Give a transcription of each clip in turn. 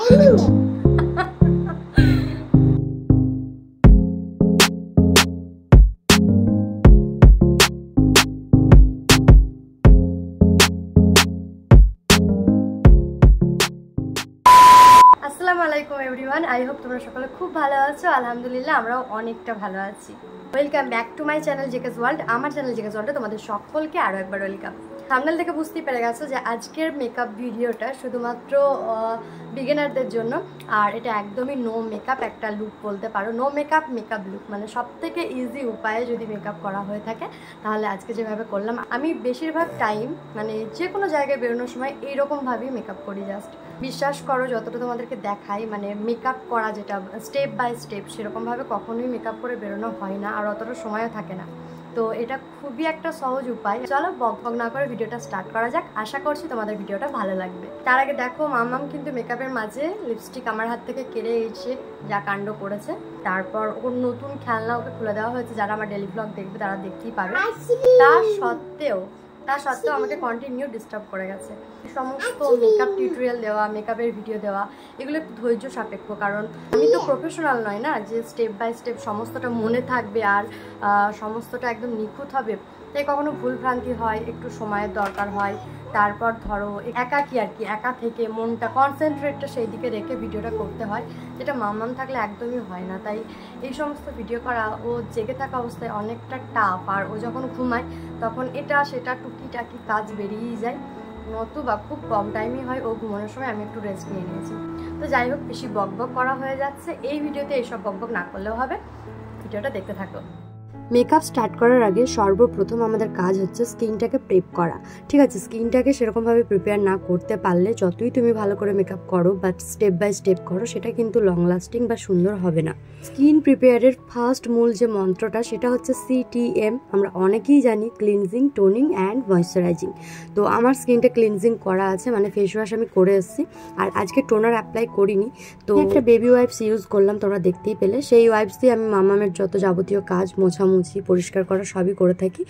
আসসালামু আলাইকুম everyone, I hope তোমরা সকলে খুব ভালো আছো। আলহামদুলিল্লাহ আমরাও অনেকটা ভালো আছি। Welcome back to my channel JK's world. আমার চ্যানেল জেকেস ওয়ার্ল্ডে তোমাদের সকলকে আরও একবার ওয়েলকাম। থাম্বনেল থেকে বুঝতেই পেরে গেছো যে আজকের মেকআপ ভিডিওটা শুধুমাত্র বিগিনারদের জন্য, আর এটা একদমই নো মেকআপ একটা লুক বলতে পারো। নো মেকআপ মেকআপ লুক, মানে সব থেকে ইজি উপায়ে যদি মেকআপ করা হয়ে থাকে তাহলে আজকে যেভাবে করলাম, আমি বেশিরভাগ টাইম মানে যে কোনো জায়গায় বেরোনোর সময় এইরকমভাবেই মেকআপ করি। জাস্ট বিশ্বাস করো, যতটা তোমাদেরকে দেখাই মানে মেকআপ করা যেটা স্টেপ বাই স্টেপ, সেরকমভাবে কখনোই মেকআপ করে বেরোনো হয় না, আর অতটা সময়ও থাকে না। তো এটা খুবই একটা সহজ উপায়। চলো বকবক না করে ভিডিওটা স্টার্ট করা যাক। আশা করছি তোমাদের ভিডিওটা ভালো লাগবে। তার আগে দেখো, মাম্মাম কিন্তু মেকআপের মাঝে লিপস্টিক আমার হাত থেকে কেড়ে এসে যা কাণ্ড করেছে। তারপর ওর নতুন খেলনা ওকে খুলে দেওয়া হয়েছে। যারা আমার ডেলি ব্লগ দেখবে তারা দেখতেই পাবে। তা সত্ত্বেও আমাকে কন্টিনিউ ডিস্টার্ব করে গেছে। সমস্ত মেকআপ টিউটোরিয়াল দেওয়া, মেকআপের ভিডিও দেওয়া, এগুলো একটু ধৈর্য সাপেক্ষ, কারণ আমি তো প্রফেশনাল নয় না যে স্টেপ বাই স্টেপ সমস্তটা মনে থাকবে আর সমস্তটা একদম নিখুঁত হবে। তাই কখনো ভুল ভ্রান্তি হয়, একটু সময়ের দরকার হয়। তারপর ধরো একা একা থেকে মনটা কনসেন্ট্রেটটা সেই দিকে রেখে ভিডিওটা করতে হয়, যেটা মাম্মাম থাকলে একদমই হয় না। তাই এই সমস্ত ভিডিও করা ও জেগে থাকা অবস্থায় অনেকটা টাফ, আর ও যখন ঘুমায় তখন এটা সেটা টুকিটাকি কাজ বেরিয়েই যায়, নতুবা খুব কম টাইমই হয় ও ঘুমানোর সময় আমি একটু রেস্ট নিয়ে নিয়েছি। তো যাই হোক, বেশি বকবক করা হয়ে যাচ্ছে। এই ভিডিওতে এইসব বকবক না করলেও হবে, ভিডিওটা দেখতে থাকো। মেকআপ স্টার্ট করার আগে সর্বপ্রথম আমাদের কাজ হচ্ছে স্কিনটাকে প্রেপ করা। ঠিক আছে, স্কিনটাকে সেরকমভাবে প্রিপেয়ার না করতে পারলে যতই তুমি ভালো করে মেকআপ করো বাট স্টেপ বাই স্টেপ করো, সেটা কিন্তু লং লাস্টিং বা সুন্দর হবে না। স্কিন প্রিপেয়ারের ফার্স্ট মূল যে মন্ত্রটা সেটা হচ্ছে CTM। আমরা অনেকেই জানি, ক্লিনজিং, টোনিং অ্যান্ড ময়শ্চারাইজিং। তো আমার স্কিনটা ক্লিনজিং করা আছে, মানে ফেস ওয়াশ আমি করে এসেছি, আর আজকে টোনার অ্যাপ্লাই করিনি। তো একটা বেবি ওয়াইপস ইউজ করলাম, তোমরা দেখতেই পেলে। সেই ওয়াইপস দিয়ে আমি মামামের যত যাবতীয় কাজ, মোছামুছি, পরিষ্কার করা সবই করে থাকি।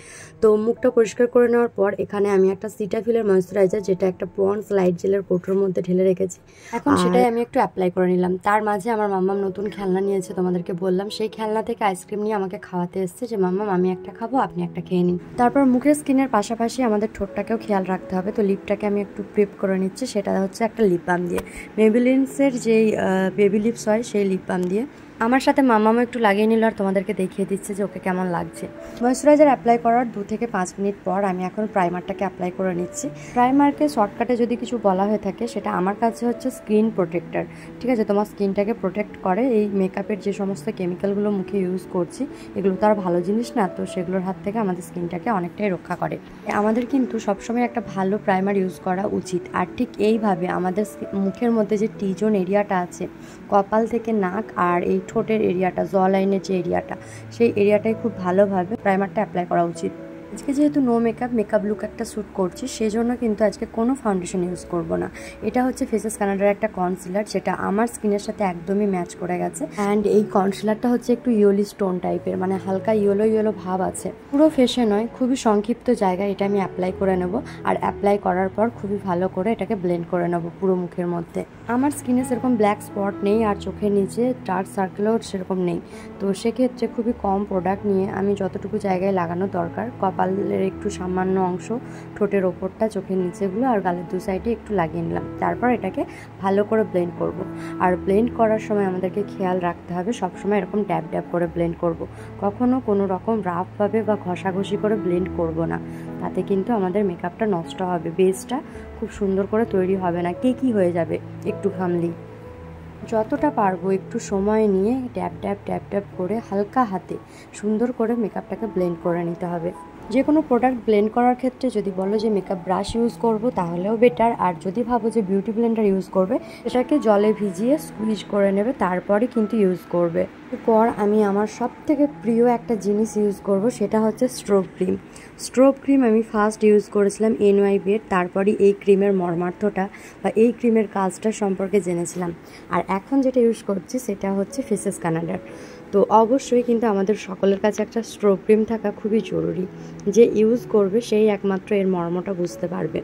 তো মুখটা পরিষ্কার করে নেওয়ার পর এখানে আমি একটা সিটাফিলের ময়শ্চারাইজার, যেটা একটা পন্ডস লাইট জেলের কৌটোর মধ্যে ঢেলে রেখেছি, এখন সেটাই আমি একটু অ্যাপ্লাই করে নিলাম। তার মাঝে আমার মাম্মাম নতুন খেলনা নিয়েছে, তোমাদেরকে বললাম। সেই খেলনা থেকে আইসক্রিম নিয়ে আমাকে খাওয়াতে এসছে যে মাম্মাম আমি একটা খাবো, আপনি একটা খেয়ে নিন। তারপর মুখের স্কিনের পাশাপাশি আমাদের ঠোঁটটাকেও খেয়াল রাখতে হবে। তো লিপটাকে আমি একটু প্রেপ করে নিচ্ছি, সেটা হচ্ছে একটা লিপ বাম দিয়ে, মেবিলিন্সের যেই বেবি লিপস হয় সেই লিপ বাম দিয়ে। আমার সাথে মামামও একটু লাগিয়ে নিল আর তোমাদেরকে দেখিয়ে দিচ্ছে যে ওকে কেমন লাগছে। ময়শ্চারাইজার অ্যাপ্লাই করার 2 থেকে 5 মিনিট পর আমি এখন প্রাইমারটাকে অ্যাপ্লাই করে নিচ্ছি। প্রাইমারকে শর্টকাটে যদি কিছু বলা হয়ে থাকে, সেটা আমার কাছে হচ্ছে স্কিন প্রোটেক্টর। ঠিক আছে, তোমার স্কিনটাকে প্রোটেক্ট করে। এই মেকআপের যে সমস্ত কেমিক্যালগুলো মুখে ইউজ করছি, এগুলো তো আর ভালো জিনিস না, তো সেগুলোর হাত থেকে আমাদের স্কিনটাকে অনেকটাই রক্ষা করে। আমাদের কিন্তু সবসময় একটা ভালো প্রাইমার ইউজ করা উচিত। আর ঠিক এইভাবে আমাদের মুখের মধ্যে যে টি-জোন এরিয়াটা আছে, কপাল থেকে নাক আর এই ঠোঁটের এরিয়াটা, জ লাইনের যে এরিয়াটা, সেই এরিয়াটাই খুব ভালোভাবে প্রাইমারটা অ্যাপ্লাই করা উচিত। আজকে যেহেতু নো মেকআপ লুক একটা শ্যুট করছি, সেই জন্য কিন্তু আজকে কোনো ফাউন্ডেশন ইউজ করব না। এটা হচ্ছে ফেসেস কানাডার একটা কনসিলার, যেটা আমার স্কিনের সাথে একদমই ম্যাচ করে গেছে। অ্যান্ড এই কনসিলারটা হচ্ছে একটু ইয়েলো স্টোন টাইপের, মানে হালকা ইয়েলো ভাব আছে। পুরো ফেসে নয়, খুবই সংক্ষিপ্ত জায়গায় এটা আমি অ্যাপ্লাই করে নেব। আর অ্যাপ্লাই করার পর খুবই ভালো করে এটাকে ব্লেন্ড করে নেব পুরো মুখের মধ্যে। আমার স্কিনে সেরকম ব্ল্যাক স্পট নেই, আর চোখের নিচে ডার্ক সার্কেলও সেরকম নেই। তো সেক্ষেত্রে খুবই কম প্রোডাক্ট নিয়ে আমি যতটুকু জায়গায় লাগানো দরকার, কপালের একটু সামান্য অংশ, ঠোঁটের ওপরটা, চোখের নিচেগুলো আর গালের 2 সাইডে একটু লাগিয়ে নিলাম। তারপর এটাকে ভালো করে ব্লেন্ড করব। আর ব্লেন্ড করার সময় আমাদেরকে খেয়াল রাখতে হবে সবসময় এরকম ড্যাব করে ব্লেন্ড করব। কখনো কোনো রকম রাফভাবে বা ঘষাঘষি করে ব্লেন্ড করব না, তাতে কিন্তু আমাদের মেকআপটা নষ্ট হবে, বেসটা খুব সুন্দর করে তৈরি হবে না, কেকি হয়ে যাবে একটু ঘামলেই। যতটা পারবো একটু সময় নিয়ে ট্যাপ করে হালকা হাতে সুন্দর করে মেকআপটাকে ব্লেন্ড করে নিতে হবে। যে কোনো প্রোডাক্ট ব্লেন্ড করার ক্ষেত্রে যদি বলো যে মেকআপ ব্রাশ ইউজ করব তাহলেও বেটার, আর যদি ভাবো যে বিউটি ব্লেন্ডার ইউজ করবে, এটাকে জলে ভিজিয়ে স্কুইজ করে নেবে, তারপরে কিন্তু ইউজ করবে। এরপর আমি আমার সব থেকে প্রিয় একটা জিনিস ইউজ করব, সেটা হচ্ছে স্ট্রোব ক্রিম। আমি ফার্স্ট ইউজ করেছিলাম NYB এর, তারপরে এই ক্রিমের মর্মার্থটা বা এই ক্রিমের কাজটা সম্পর্কে জেনেছিলাম। আর এখন যেটা ইউজ করছি সেটা হচ্ছে ফেসেস কানাডার। তো অবশ্যই কিন্তু আমাদের সকলের কাছে একটা স্ট্রোব ক্রিম থাকা খুবই জরুরি। যে ইউজ করবে সেই একমাত্র এর মর্মটা বুঝতে পারবে।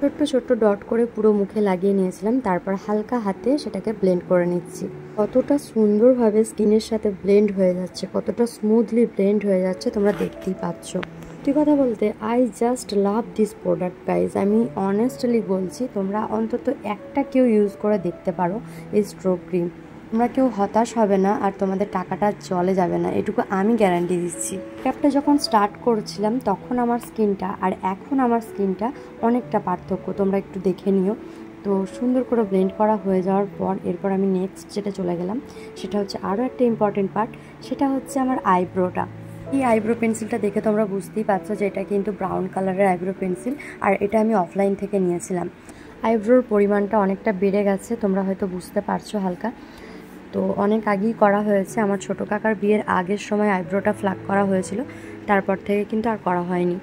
ছোট্ট ছোট্ট ডট করে পুরো মুখে লাগিয়ে নিয়েছিলাম, তারপর হালকা হাতে সেটাকে ব্লেন্ড করে নিচ্ছি। কতটা সুন্দরভাবে স্কিনের সাথে ব্লেন্ড হয়ে যাচ্ছে, কতটা স্মুথলি ব্লেন্ড হয়ে যাচ্ছে তোমরা দেখতেই পাচ্ছ। সত্যি কথা বলতে I just love this product guys. আমি অনেস্টলি বলছি, তোমরা অন্তত একটা কেউ ইউজ করে দেখতে পারো এই স্ট্রোব ক্রিম। তোমরা কেউ হতাশ হবে না আর তোমাদের টাকাটা চলে যাবে না, এটুকু আমি গ্যারান্টি দিচ্ছি। মেকআপটা যখন স্টার্ট করছিলাম তখন আমার স্কিনটা আর এখন আমার স্কিনটা অনেকটা পার্থক্য, তোমরা একটু দেখে নিও। তো সুন্দর করে ব্লেন্ড করা হয়ে যাওয়ার পর এরপর আমি নেক্সট যেটা চলে গেলাম সেটা হচ্ছে আরও একটা ইম্পর্টেন্ট পার্ট, সেটা হচ্ছে আমার আইব্রোটা। এই আইব্রো পেন্সিলটা দেখে তোমরা বুঝতেই পারছো যে এটা কিন্তু ব্রাউন কালারের আইব্রো পেন্সিল, আর এটা আমি অফলাইন থেকে নিয়েছিলাম। আইব্রোর পরিমাণটা অনেকটা বেড়ে গেছে, তোমরা হয়তো বুঝতে পারছো হালকা। তো অনেক আগেই করা হয়েছে, আমার ছোটো কাকার বিয়ের আগের সময় আইব্রোটা ফ্লাক করা হয়েছিল, তারপর থেকে কিন্তু আর করা হয়নি।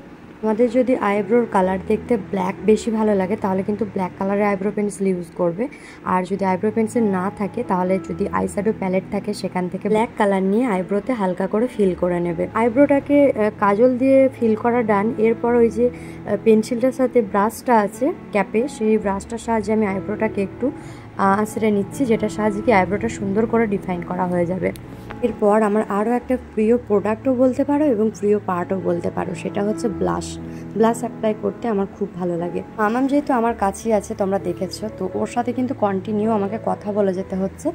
আমাদের যদি আইব্রোর কালার দেখতে ব্ল্যাক বেশি ভালো লাগে তাহলে কিন্তু ব্ল্যাক কালারের আইব্রো পেন্সিল ইউজ করবে, আর যদি আইব্রো পেন্সিল না থাকে তাহলে যদি আইশ্যাডো প্যালেট থাকে সেখান থেকে ব্ল্যাক কালার নিয়ে আইব্রোতে হালকা করে ফিল করে নেবে। আইব্রোটাকে কাজল দিয়ে ফিল করা ডান। এরপর ওই যে পেন্সিলটার সাথে ব্রাশটা আছে ক্যাপে, সেই ব্রাশটার সাহায্যে আমি আইব্রোটাকে একটু আঁচড়ে নিচ্ছি, যেটার সাহায্যে কি আইব্রোটা সুন্দর করে ডিফাইন করা হয়ে যাবে। এরপর আমার আরও একটা প্রিয় প্রোডাক্টও বলতে পারো এবং প্রিয় পার্টও বলতে পারো, সেটা হচ্ছে ব্লাশ। ব্লাশ অ্যাপ্লাই করতে আমার খুব ভালো লাগে। মামাম যেহেতু আমার কাছেই আছে তোমরা দেখেছো, তো ওর সাথে কিন্তু কন্টিনিউ আমাকে কথা বলে যেতে হচ্ছে,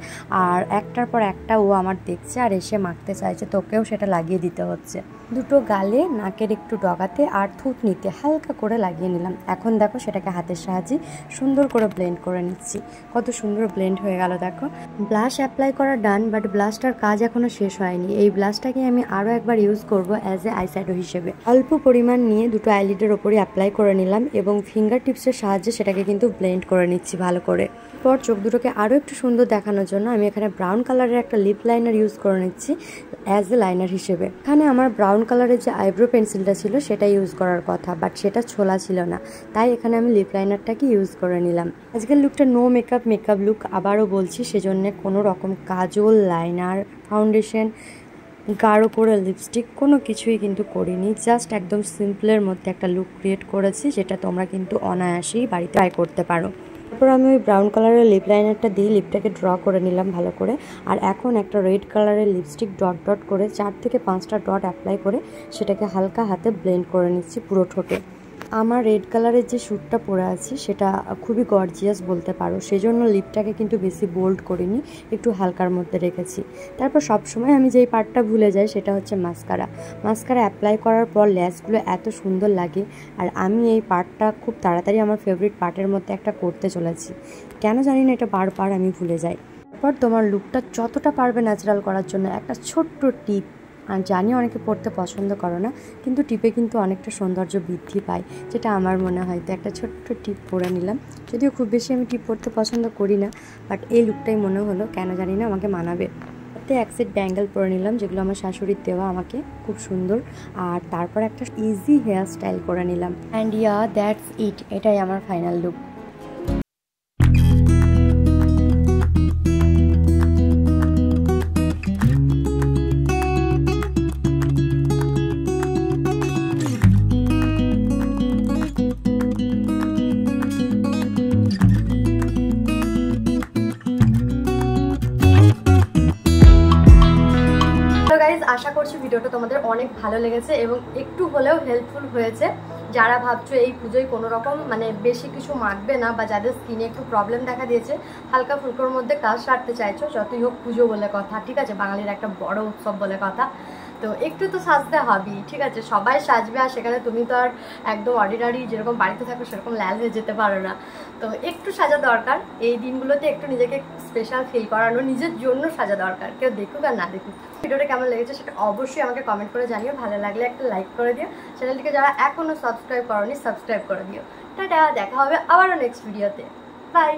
আর একটার পর একটা ও আমার দেখছে আর এসে মাখতে চাইছে, তোকেও সেটা লাগিয়ে দিতে হচ্ছে। দুটো গালে, নাকের একটু ডগাতে আর থুতনিতে হালকা করে লাগিয়ে নিলাম। এখন দেখো সেটাকে হাতের সাহায্যে সুন্দর করে ব্লেন্ড করে নিচ্ছি। কত সুন্দর ব্লেন্ড হয়ে গেল দেখো। ব্লাশ অ্যাপ্লাই করা ডান, বাট ব্লাশটার কাজ এখনো শেষ হয়নি। এই ব্লাশটাকে আমি আরও একবার ইউজ করব অ্যাজ এ আইশ্যাডো হিসেবে। অল্প পরিমাণ নিয়ে দুটো আইলিডের ওপরই অ্যাপ্লাই করে নিলাম এবং ফিঙ্গার টিপসের সাহায্যে সেটাকে কিন্তু ব্লেন্ড করে নিচ্ছি ভালো করে। পর চোখ দুটোকে আরও একটু সুন্দর দেখানোর জন্য আমি এখানে ব্রাউন কালারের একটা লিপ লাইনার ইউজ করে নিচ্ছি অ্যাজ এ লাইনার হিসেবে। এখানে আমার ব্রাউন কালারের যে আইব্রো পেন্সিলটা ছিল সেটা ইউজ করার কথা, বাট সেটা ছোলা ছিল না, তাই এখানে আমি লিপ লাইনারটাকে ইউজ করে নিলাম। আজকের লুকটা নো মেকআপ লুক, আবারও বলছি, সেজন্য কোনো রকম কাজল, লাইনার, ফাউন্ডেশন, গাঢ় করে লিপস্টিক কোনো কিছুই কিন্তু করিনি। জাস্ট একদম সিম্পলের মধ্যে একটা লুক ক্রিয়েট করেছি, যেটা তোমরা কিন্তু অনায়াসেই বাড়িতে ট্রাই করতে পারো। তারপর আমি ওই ব্রাউন কালারের লিপ লাইনারটা দিয়ে লিপটাকে ড্র করে নিলাম ভালো করে, আর এখন একটা রেড কালারের লিপস্টিক ডট ডট করে 4 থেকে 5টা ডট অ্যাপ্লাই করে সেটাকে হালকা হাতে ব্লেন্ড করে নিচ্ছি পুরো ঠোঁটে। আমার রেড কালারের যে শ্যুটটা পরে আছি সেটা খুবই গর্জিয়াস বলতে পারো, সেজন্য লিপটাকে কিন্তু বেশি বোল্ড করিনি, একটু হালকার মধ্যে রেখেছি। তারপর সবসময় আমি যেই পার্টটা ভুলে যাই সেটা হচ্ছে মাস্কারা। মাস্কারা অ্যাপ্লাই করার পর ল্যাশগুলো এত সুন্দর লাগে, আর আমি এই পার্টটা খুব তাড়াতাড়ি আমার ফেভারিট পার্টের মধ্যে একটা করতে চলেছি, কেন জানি না এটা বারবার আমি ভুলে যাই। তারপর তোমার লুকটা যতটা পারবে ন্যাচারাল করার জন্য একটা ছোট্ট টিপ, আর জানি অনেকে পড়তে পছন্দ করো না, কিন্তু টিপে কিন্তু অনেকটা সৌন্দর্য বৃদ্ধি পায়, যেটা আমার মনে হয়। তো একটা ছোট্ট টিপ পরে নিলাম, যদিও খুব বেশি আমি টিপ পরতে পছন্দ করি না, বাট এই লুকটাই মনে হলো কেন জানি না আমাকে মানাবে। তাতে এক সেট ব্যাঙ্গেল পরে নিলাম, যেগুলো আমার শাশুড়ির দেওয়া, আমাকে খুব সুন্দর। আর তারপর একটা ইজি হেয়ার স্টাইল করে নিলাম, অ্যান্ড ইয়া দ্যাটস ইট, এটাই আমার ফাইনাল লুক। আশা করছি ভিডিওটা তোমাদের অনেক ভালো লেগেছে এবং একটু হলেও হেল্পফুল হয়েছে। যারা ভাবছো এই পুজোয় কোনো রকম মানে বেশি কিছু মাখবে না, বা যাদের স্কিনে একটু প্রবলেম দেখা দিয়েছে, হালকা ফুলকোর মধ্যে কাজ সারতে চাইছো, যতই হোক পুজো বলে কথা, ঠিক আছে, বাঙালির একটা বড় উৎসব বলে কথা, তো একটু তো সাজতে হবেই, ঠিক আছে, সবাই সাজবে, আর সেখানে তুমি তো আর একদম অর্ডিনারি যেরকম বাড়িতে থাকো সেরকম ল্যাল হয়ে যেতে পারো না, তো একটু সাজা দরকার। এই দিনগুলোতে একটু নিজেকে স্পেশাল ফিল করানো, নিজের জন্য সাজা দরকার, কেউ দেখুক আর না দেখুক। ভিডিওটা কেমন লেগেছে সেটা অবশ্যই আমাকে কমেন্ট করে জানিও, ভালো লাগলে একটা লাইক করে দিও, চ্যানেলটিকে যারা এখনও সাবস্ক্রাইব করোনি সাবস্ক্রাইব করে দিও। টাটা, দেখা হবে আবারও নেক্সট ভিডিওতে, বাই।